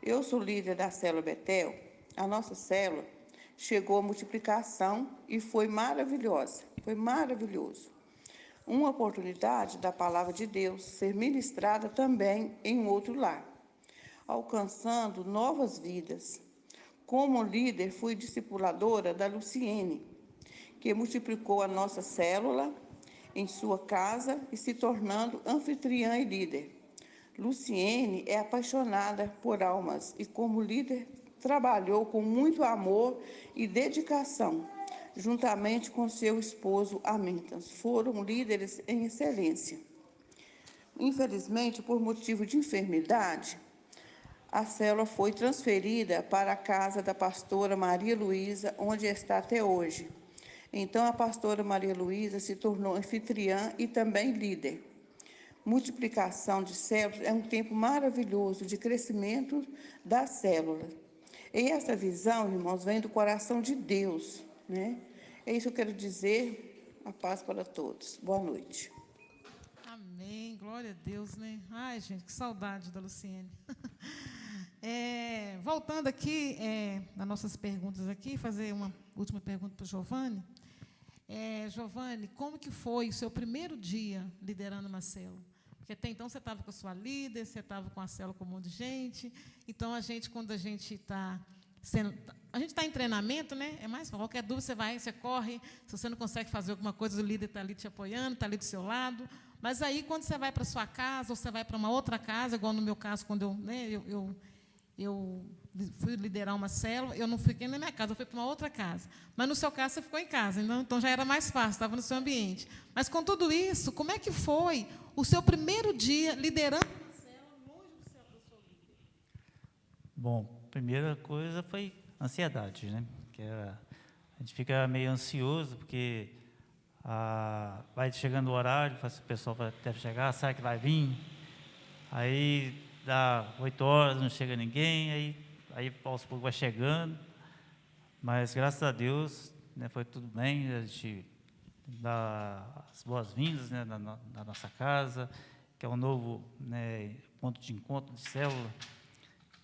Speaker 7: Eu sou líder da célula Betel. A nossa célula chegou à multiplicação e foi maravilhosa, foi maravilhoso. Uma oportunidade da palavra de Deus ser ministrada também em outro lar, alcançando novas vidas. Como líder, fui discipuladora da Luciene, que multiplicou a nossa célula em sua casa e se tornando anfitriã e líder. Luciene é apaixonada por almas e, como líder, trabalhou com muito amor e dedicação, juntamente com seu esposo Amintas. Foram líderes em excelência. Infelizmente, por motivo de enfermidade, a célula foi transferida para a casa da pastora Maria Luísa, onde está até hoje. Então, a pastora Maria Luísa se tornou anfitriã e também líder. Multiplicação de células é um tempo maravilhoso de crescimento da célula. E essa visão, irmãos, vem do coração de Deus, né? É isso que eu quero dizer. A paz para todos. Boa noite.
Speaker 1: Amém, glória a Deus, né? Ai, gente, que saudade da Luciene. Voltando aqui, nas nossas perguntas aqui, fazer uma última pergunta para o Giovanni. Giovanni, como que foi o seu primeiro dia liderando uma célula? Porque até então você estava com a sua líder, você estava com a célula com um monte de gente. Então, quando a gente está em treinamento, né? É mais qualquer dúvida, você vai, você corre. Se você não consegue fazer alguma coisa, o líder está ali te apoiando, está ali do seu lado. Mas aí, quando você vai para a sua casa, ou você vai para uma outra casa, igual no meu caso, quando eu fui liderar uma célula, eu não fiquei na minha casa, eu fui para uma outra casa. Mas, no seu caso, você ficou em casa, então já era mais fácil, estava no seu ambiente. Mas, com tudo isso, como é que foi o seu primeiro dia liderando uma célula longe do seu líder?
Speaker 4: Bom, a primeira coisa foi ansiedade, né? A gente fica meio ansioso, porque vai chegando o horário, o pessoal deve chegar, sabe que vai vir, aí dá 8 horas, não chega ninguém, aí aos poucos vai chegando, mas graças a Deus, né, foi tudo bem, a gente dá as boas-vindas, né, na nossa casa, que é um novo, né, ponto de encontro de célula,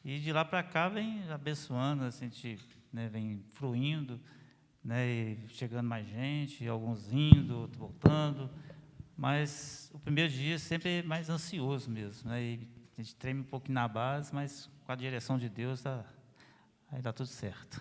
Speaker 4: e de lá para cá vem abençoando, assim, a gente, né, vem fluindo, né, e chegando mais gente, alguns indo, outros voltando, mas o primeiro dia sempre é mais ansioso mesmo, né, e a gente treme um pouquinho na base, mas com a direção de Deus, aí dá tudo certo.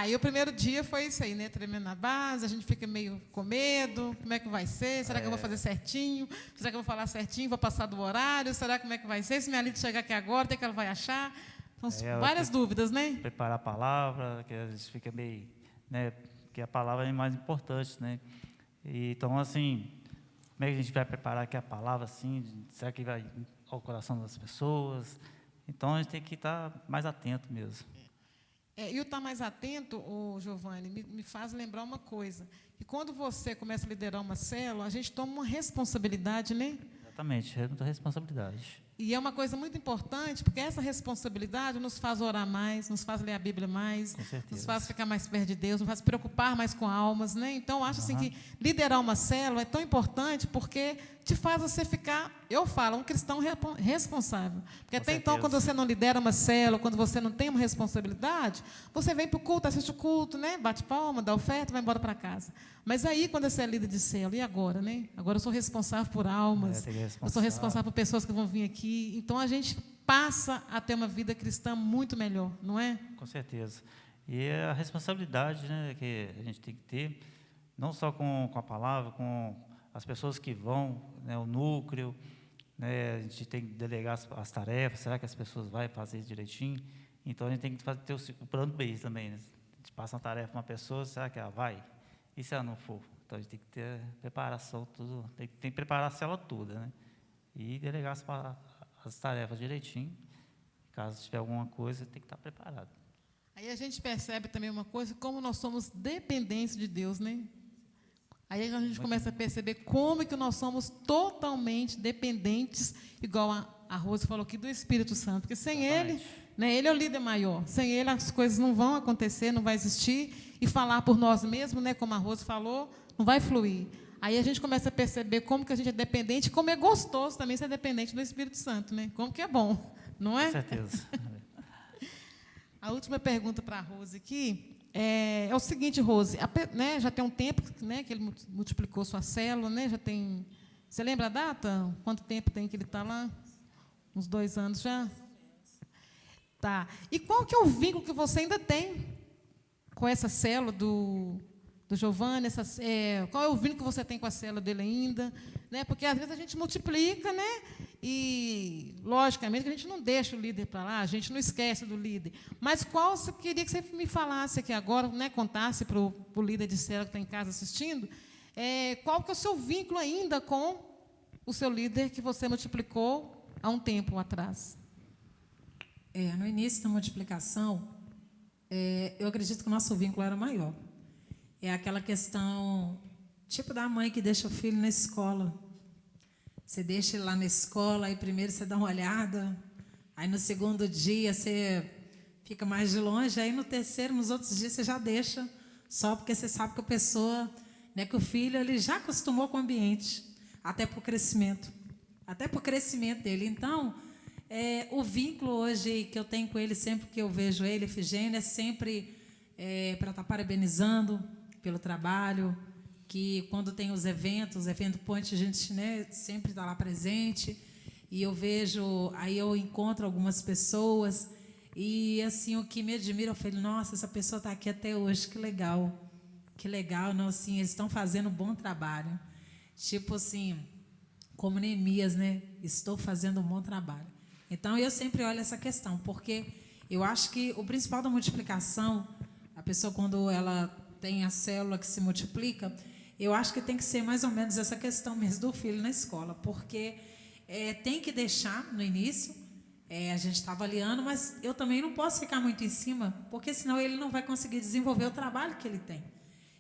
Speaker 1: E o primeiro dia foi isso aí, né? Tremendo na base, a gente fica meio com medo, como é que vai ser? Será que eu vou fazer certinho? Será que eu vou falar certinho? Vou passar do horário? Será como é que vai ser? Se minha líder chegar aqui agora, o que ela vai achar? São várias dúvidas, né?
Speaker 4: Preparar a palavra, que a gente fica meio, né? Porque a palavra é mais importante, né? Então, assim, como é que a gente vai preparar aqui a palavra, assim? Será que vai ao coração das pessoas? Então, a gente tem que estar mais atento mesmo.
Speaker 1: E o estar mais atento, Giovanni, me faz lembrar uma coisa, que quando você começa a liderar uma célula, a gente toma uma responsabilidade, né?
Speaker 4: Exatamente, é muita responsabilidade.
Speaker 1: E é uma coisa muito importante, porque essa responsabilidade nos faz orar mais, nos faz ler a Bíblia mais, nos faz ficar mais perto de Deus, nos faz preocupar mais com almas, né? Então, eu acho assim que liderar uma célula é tão importante porque te faz você ficar, eu falo, um cristão responsável. Porque até então, quando você não lidera uma célula, quando você não tem uma responsabilidade, você vem para o culto, assiste o culto, né? Bate palma, dá oferta, vai embora para casa. Mas aí, quando você é líder de célula, e agora, né? Agora eu sou responsável por almas, eu sou responsável por pessoas que vão vir aqui. Então, a gente passa a ter uma vida cristã muito melhor, não é?
Speaker 4: Com certeza. E é a responsabilidade, né, que a gente tem que ter, não só com a palavra, com as pessoas que vão, né, o núcleo, né, a gente tem que delegar as tarefas, será que as pessoas vão fazer isso direitinho? Então, a gente tem que ter o plano B também, né? A gente passa uma tarefa para uma pessoa, será que ela vai? E se ela não for? Então, a gente tem que ter preparação, tudo, tem que preparar a célula toda, né? E delegar as tarefas direitinho. Caso tiver alguma coisa, tem que estar preparado.
Speaker 1: Aí a gente percebe também uma coisa, como nós somos dependentes de Deus, né? Aí a gente começa a perceber como que nós somos totalmente dependentes, igual a Rose falou aqui, do Espírito Santo. Porque sem Ele, né, Ele é o líder maior. Sem Ele as coisas não vão acontecer, não vai existir. E falar por nós mesmos, né, como a Rose falou, não vai fluir. Aí a gente começa a perceber como que a gente é dependente, como é gostoso também ser dependente do Espírito Santo, né? Como que é bom, não é?
Speaker 4: Com certeza.
Speaker 1: A última pergunta para a Rose aqui é o seguinte, Rose, né, já tem um tempo, né, que ele multiplicou sua célula, né, já tem... Você lembra a data? Quanto tempo tem que ele está lá? Uns 2 anos já? Tá. E qual que é o vínculo que você ainda tem com essa célula do Giovanni? Qual é o vínculo que você tem com a célula dele ainda? Né, porque, às vezes, a gente multiplica, né? E, logicamente, a gente não deixa o líder para lá, a gente não esquece do líder. Mas qual você queria que você me falasse aqui agora, né, contasse para o líder de célula que está em casa assistindo, qual que é o seu vínculo ainda com o seu líder que você multiplicou há um tempo atrás?
Speaker 3: No início da multiplicação, eu acredito que o nosso vínculo era maior. É aquela questão, tipo da mãe que deixa o filho na escola. Você deixa ele lá na escola, aí primeiro você dá uma olhada, aí no segundo dia você fica mais de longe, aí no terceiro, nos outros dias você já deixa, só porque você sabe que a pessoa, né, que o filho ele já acostumou com o ambiente, até para o crescimento dele. Então, o vínculo hoje que eu tenho com ele, sempre que eu vejo ele, Efigênia, é sempre para estar parabenizando pelo trabalho, que quando tem os eventos, evento point, a gente, né, sempre está lá presente, e eu vejo, aí eu encontro algumas pessoas, e assim, o que me admira, eu falo, nossa, essa pessoa está aqui até hoje, que legal, não, assim, eles estão fazendo um bom trabalho, tipo assim, como Neemias, né, estou fazendo um bom trabalho. Então, eu sempre olho essa questão, porque eu acho que o principal da multiplicação, a pessoa quando ela tem a célula que se multiplica, eu acho que tem que ser mais ou menos essa questão mesmo do filho na escola, porque tem que deixar no início, a gente está avaliando, mas eu também não posso ficar muito em cima, porque senão ele não vai conseguir desenvolver o trabalho que ele tem.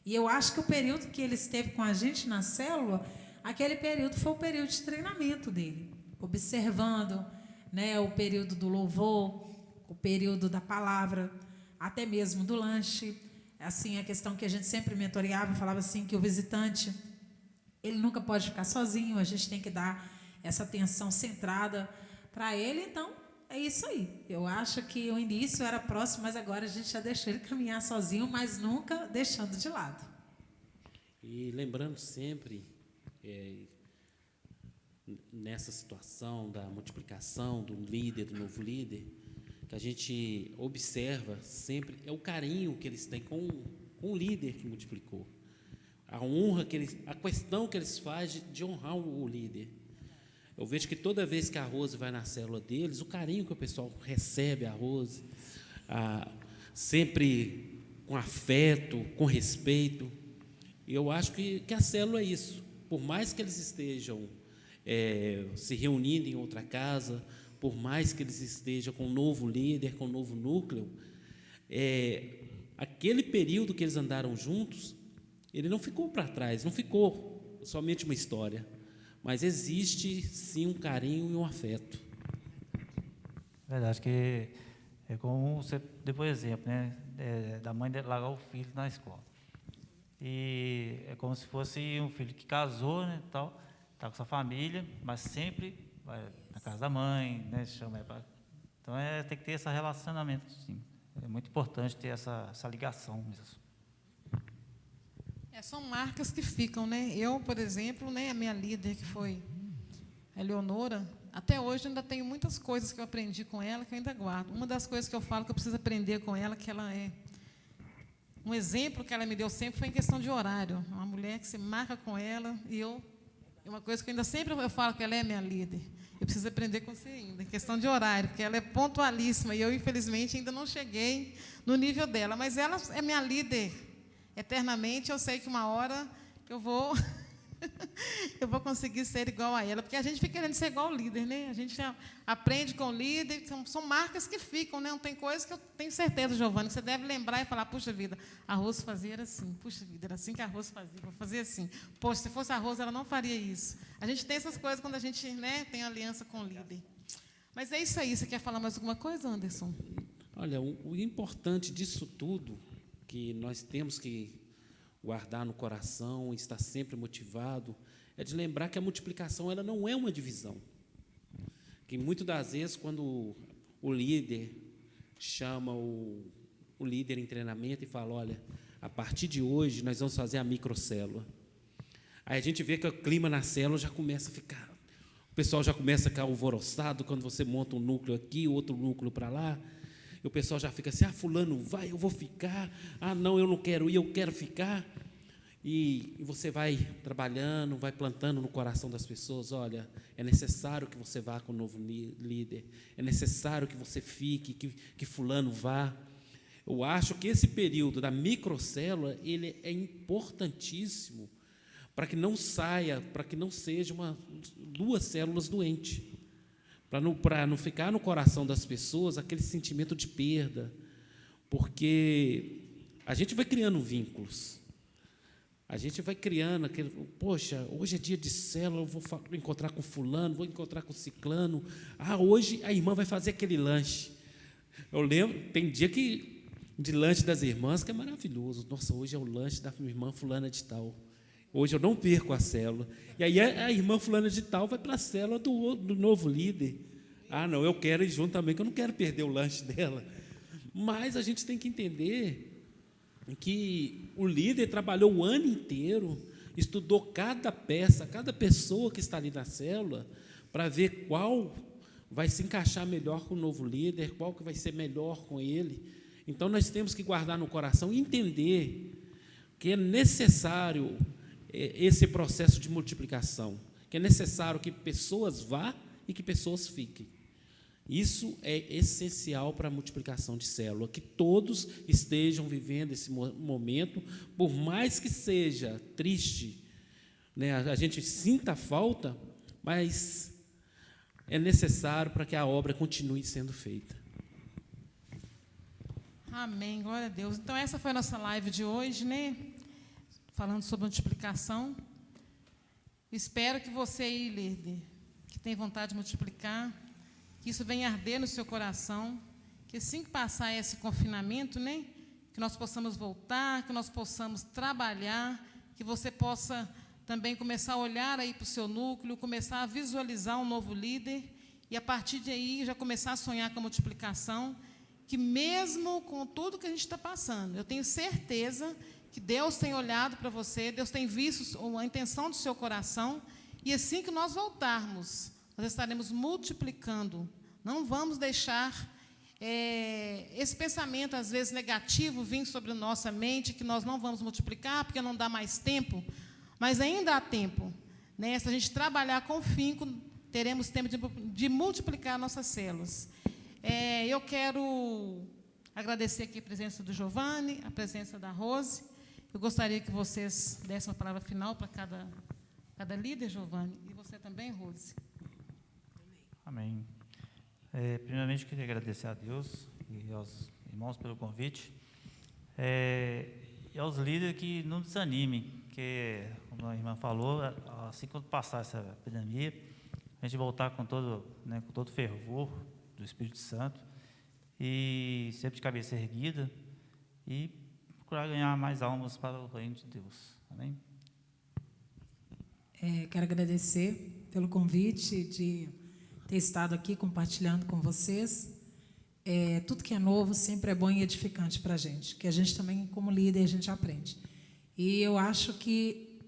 Speaker 3: E eu acho que o período que ele esteve com a gente na célula, aquele período foi o período de treinamento dele, observando, né, o período do louvor, o período da palavra, até mesmo do lanche. Assim, a questão que a gente sempre mentoreava, falava assim, que o visitante, ele nunca pode ficar sozinho, a gente tem que dar essa atenção centrada para ele. Então, é isso aí. Eu acho que o início era próximo, mas agora a gente já deixou ele caminhar sozinho, mas nunca deixando de lado.
Speaker 2: E lembrando sempre, nessa situação da multiplicação do líder, do novo líder, que a gente observa sempre é o carinho que eles têm com o líder que multiplicou, a honra a questão que eles fazem de honrar o líder. Eu vejo que toda vez que a Rose vai na célula deles, o carinho que o pessoal recebe a Rose, sempre com afeto, com respeito. E eu acho que a célula é isso. Por mais que eles estejam se reunindo em outra casa, por mais que eles estejam com um novo líder, com um novo núcleo, aquele período que eles andaram juntos, ele não ficou para trás, não ficou somente uma história, mas existe, sim, um carinho e um afeto.
Speaker 4: Verdade, que é como você deu o exemplo, né, da mãe largar o filho na escola. E é como se fosse um filho que casou, né, tal, está com sua família, mas sempre vai na casa da mãe, né, chama então tem que ter esse relacionamento, sim. É muito importante ter essa ligação mesmo.
Speaker 1: São marcas que ficam, né? Eu, por exemplo, né, a minha líder, que foi a Eleonora, até hoje ainda tenho muitas coisas que eu aprendi com ela que eu ainda guardo. Uma das coisas que eu falo que eu preciso aprender com ela, que ela um exemplo que ela me deu sempre foi em questão de horário. Uma mulher que se marca com ela, e uma coisa que eu ainda sempre eu falo que ela é minha líder. Eu preciso aprender com você ainda, em questão de horário, porque ela é pontualíssima, e eu, infelizmente, ainda não cheguei no nível dela. Mas ela é minha líder eternamente, eu sei que uma hora eu vou eu vou conseguir ser igual a ela, porque a gente fica querendo ser igual ao líder, né? A gente aprende com o líder, são marcas que ficam, né? Não tem coisa que eu tenho certeza, Giovana, que você deve lembrar e falar, puxa vida, a Rose fazia era assim, puxa vida, era assim que a Rose fazia, vou fazer assim. Poxa, se fosse a Rose, ela não faria isso. A gente tem essas coisas quando a gente, né, tem aliança com o líder. Mas é isso aí, você quer falar mais alguma coisa, Anderson?
Speaker 2: Olha, o importante disso tudo, que nós temos que guardar no coração, estar sempre motivado, é de lembrar que a multiplicação ela não é uma divisão. Que muitas das vezes, quando o líder chama o líder em treinamento e fala, olha, a partir de hoje nós vamos fazer a microcélula. Aí a gente vê que o clima na célula já começa a ficar, o pessoal já começa a ficar alvoroçado quando você monta um núcleo aqui, outro núcleo para lá, e o pessoal já fica assim, fulano vai, eu vou ficar, não, eu não quero ir, eu quero ficar. E você vai trabalhando, vai plantando no coração das pessoas, olha, é necessário que você vá com o novo líder, é necessário que você fique, que fulano vá. Eu acho que esse período da microcélula, ele é importantíssimo para que não saia, para que não seja duas células doentes, para não ficar no coração das pessoas aquele sentimento de perda, porque a gente vai criando vínculos, a gente vai criando aquele, poxa, hoje é dia de célula, eu vou encontrar com fulano, vou encontrar com ciclano, hoje a irmã vai fazer aquele lanche. Eu lembro, tem dia de lanche das irmãs que é maravilhoso, nossa, hoje é o lanche da minha irmã fulana de tal, hoje eu não perco a célula, e aí a irmã fulana de tal vai para a célula do novo líder, não, eu quero ir junto também, que eu não quero perder o lanche dela, mas a gente tem que entender que o líder trabalhou o ano inteiro, estudou cada peça, cada pessoa que está ali na célula, para ver qual vai se encaixar melhor com o novo líder, qual que vai ser melhor com ele. Então, nós temos que guardar no coração e entender que é necessário esse processo de multiplicação, que é necessário que pessoas vá e que pessoas fiquem. Isso é essencial para a multiplicação de célula, que todos estejam vivendo esse momento, por mais que seja triste, né, a gente sinta falta, mas é necessário para que a obra continue sendo feita.
Speaker 1: Amém, glória a Deus. Então, essa foi a nossa live de hoje, né? Falando sobre multiplicação. Espero que você aí, líder, que tem vontade de multiplicar, que isso venha arder no seu coração, que assim que passar esse confinamento, né, que nós possamos voltar, que nós possamos trabalhar, que você possa também começar a olhar aí para o seu núcleo, começar a visualizar um novo líder, e a partir daí já começar a sonhar com a multiplicação, que mesmo com tudo que a gente está passando, eu tenho certeza que Deus tem olhado para você, Deus tem visto a intenção do seu coração, e assim que nós voltarmos, nós estaremos multiplicando. Não vamos deixar esse pensamento, às vezes, negativo, vir sobre a nossa mente, que nós não vamos multiplicar, porque não dá mais tempo, mas ainda há tempo. Né? Se a gente trabalhar com finco, teremos tempo de multiplicar nossas células. Eu quero agradecer aqui a presença do Giovanni, a presença da Rose. Eu gostaria que vocês dessem uma palavra final para cada líder, Giovanni, e você também, Rose.
Speaker 4: Amém. Primeiramente, eu queria agradecer a Deus e aos irmãos pelo convite, e aos líderes que não desanimem, porque, como a irmã falou, assim que passar essa epidemia, a gente voltar com todo fervor do Espírito Santo, e sempre de cabeça erguida, e procurar ganhar mais almas para o reino de Deus. Amém?
Speaker 3: Quero agradecer pelo convite de ter estado aqui compartilhando com vocês. Tudo que é novo sempre é bom e edificante para a gente, que a gente também, como líder, a gente aprende. E eu acho que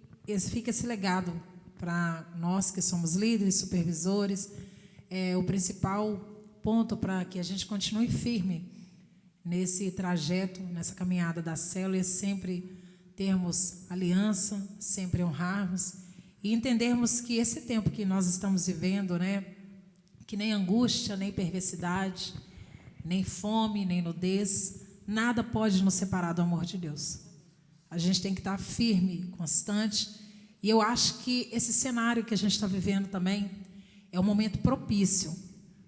Speaker 3: fica esse legado para nós que somos líderes, supervisores, o principal ponto para que a gente continue firme nesse trajeto, nessa caminhada da célula, é sempre termos aliança, sempre honrarmos e entendermos que esse tempo que nós estamos vivendo, né, que nem angústia, nem perversidade, nem fome, nem nudez, nada pode nos separar do amor de Deus. A gente tem que estar firme, constante, e eu acho que esse cenário que a gente está vivendo também é um momento propício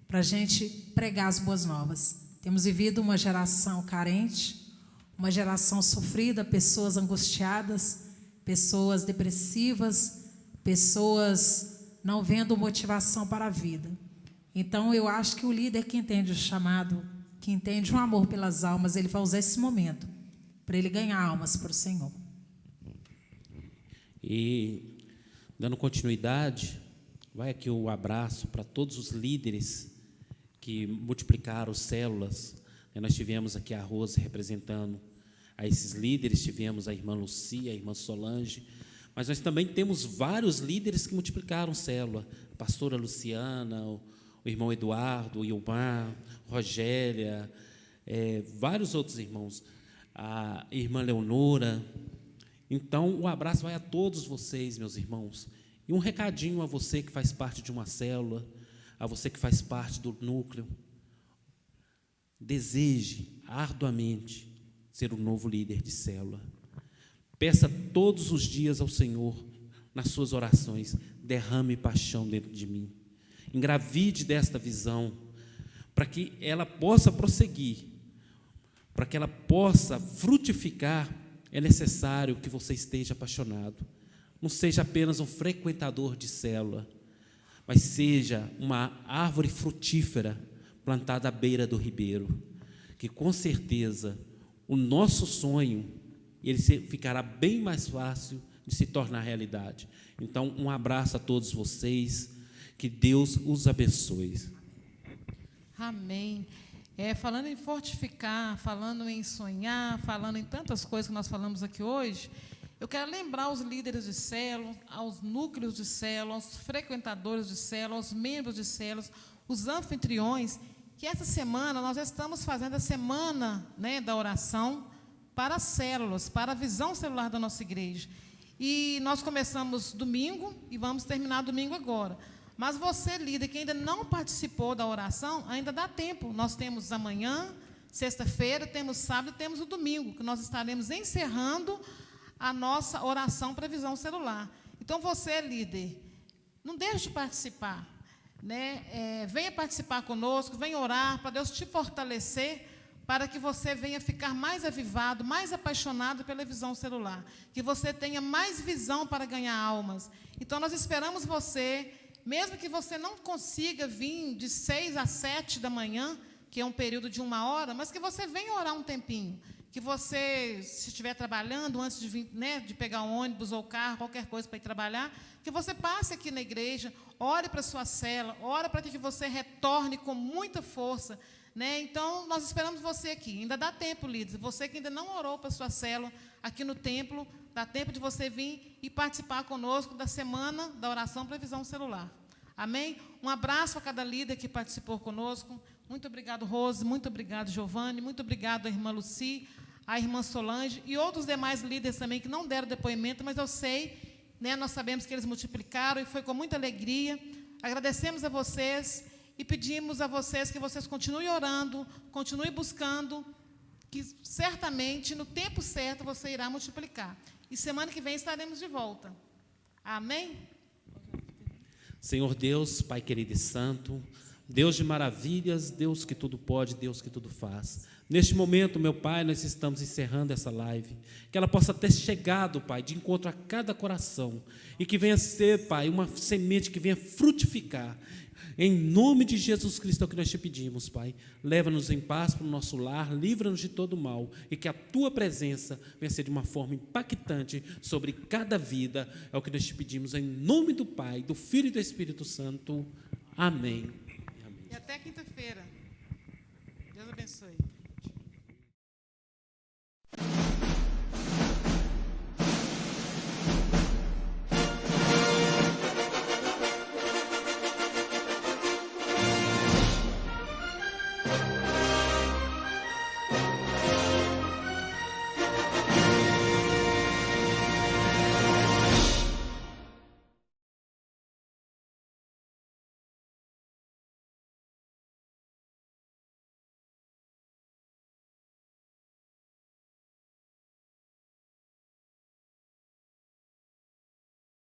Speaker 3: para a gente pregar as boas novas. Temos vivido uma geração carente, uma geração sofrida, pessoas angustiadas, pessoas depressivas, pessoas não vendo motivação para a vida. Então, eu acho que o líder que entende o chamado, que entende o amor pelas almas, ele vai usar esse momento para ele ganhar almas para o Senhor.
Speaker 2: E, dando continuidade, vai aqui o abraço para todos os líderes que multiplicaram células. Nós tivemos aqui a Rose representando a esses líderes, tivemos a irmã Lucia, a irmã Solange, mas nós também temos vários líderes que multiplicaram célula. A pastora Luciana, o irmão Eduardo, o Ilmar, Rogélia, vários outros irmãos, a irmã Leonora. Então, o abraço vai a todos vocês, meus irmãos. E um recadinho a você que faz parte de uma célula, a você que faz parte do núcleo. Deseje arduamente ser o novo líder de célula. Peça todos os dias ao Senhor, nas suas orações, derrame paixão dentro de mim. Engravide desta visão, para que ela possa prosseguir, para que ela possa frutificar. É necessário que você esteja apaixonado. Não seja apenas um frequentador de célula, mas seja uma árvore frutífera plantada à beira do ribeiro, que com certeza o nosso sonho ele ficará bem mais fácil de se tornar realidade. Então, um abraço a todos vocês, que Deus os abençoe.
Speaker 1: Amém. Falando em fortificar, falando em sonhar, falando em tantas coisas que nós falamos aqui hoje, eu quero lembrar aos líderes de célula, aos núcleos de célula, aos frequentadores de célula, aos membros de células, os anfitriões, que essa semana nós já estamos fazendo a semana, né, da oração para as células, para a visão celular da nossa igreja. E nós começamos domingo e vamos terminar domingo agora. Mas você, líder, que ainda não participou da oração, ainda dá tempo. Nós temos amanhã, sexta-feira, temos sábado e temos o domingo, que nós estaremos encerrando a nossa oração para a visão celular. Então, você, líder, não deixe de participar, né? Venha participar conosco, venha orar para Deus te fortalecer, para que você venha ficar mais avivado, mais apaixonado pela visão celular, que você tenha mais visão para ganhar almas. Então, nós esperamos você, mesmo que você não consiga vir de 6 às 7 da manhã, que é um período de 1 hora, mas que você venha orar um tempinho, que você, se estiver trabalhando, antes de vir, né, de pegar um ônibus ou carro, qualquer coisa para ir trabalhar, que você passe aqui na igreja, ore para a sua célula, ore para que você retorne com muita força, né? Então, nós esperamos você aqui. Ainda dá tempo, líderes. Você que ainda não orou para a sua célula aqui no templo, dá tempo de você vir e participar conosco da semana da oração para a visão celular. Amém? Um abraço a cada líder que participou conosco. Muito obrigado, Rose. Muito obrigado, Giovanni. Muito obrigado, a irmã Luci, a irmã Solange e outros demais líderes também que não deram depoimento, mas eu sei, né, nós sabemos que eles multiplicaram e foi com muita alegria. Agradecemos a vocês e pedimos a vocês que vocês continuem orando, continuem buscando, que certamente, no tempo certo, você irá multiplicar. E semana que vem estaremos de volta. Amém?
Speaker 2: Senhor Deus, Pai querido e santo, Deus de maravilhas, Deus que tudo pode, Deus que tudo faz. Neste momento, meu Pai, nós estamos encerrando essa live, que ela possa ter chegado, Pai, de encontro a cada coração, e que venha ser, Pai, uma semente que venha frutificar. Em nome de Jesus Cristo é o que nós te pedimos, Pai. Leva-nos em paz para o nosso lar, livra-nos de todo mal, e que a Tua presença venha ser de uma forma impactante sobre cada vida. É o que nós te pedimos em nome do Pai, do Filho e do Espírito Santo. Amém.
Speaker 1: E até quinta-feira. Deus abençoe.